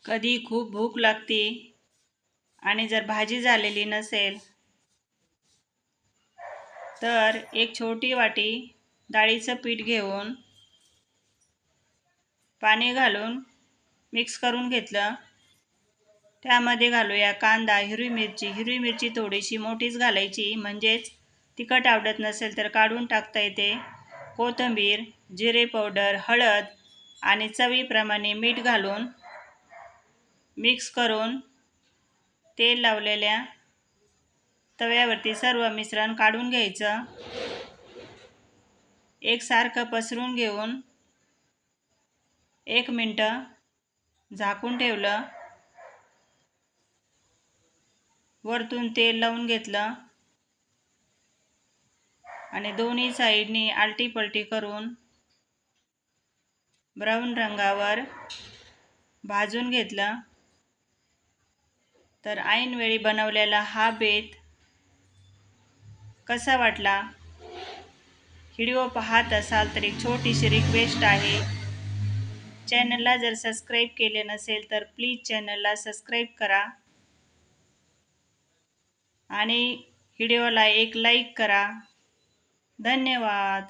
कधी खूप भूक लागते आणि जर भाजी झालेली नसेल तर एक छोटी वाटी डाळीचं पीठ घेऊन पाणी घालून मिक्स करून घेतलं. त्यामध्ये घालूया कांदा, हिरवी मिरची थोडीशी मोठीच घालायची, म्हणजेच तिखट आवडत नसेल तर काढून टाकता येते. कोथिंबीर, जिरे पावडर, हळद आणि चवीप्रमाणे मीठ घालून मिक्स करून तेल लावलेल्या तव्यावरती सर्व मिश्रण काढून घ्यायचं. एकसारखं पसरून घेऊन 1 मिनटं झाकून ठेवलं. वरतून तेल लावून घेतलं आणि दोन्ही साईडनी आलटी पलटी करून ब्राऊन रंगावर भाजून घेतलं. तर ऐनवेळी बनवलेला हा बेत कसा वाटला? व्हिडिओ पाहत असाल तर एक छोटीशी रिक्वेस्ट आहे, चॅनलला जर सबस्क्राईब केले नसेल तर प्लीज चॅनलला सबस्क्राईब करा आणि व्हिडिओला एक लाईक करा. धन्यवाद.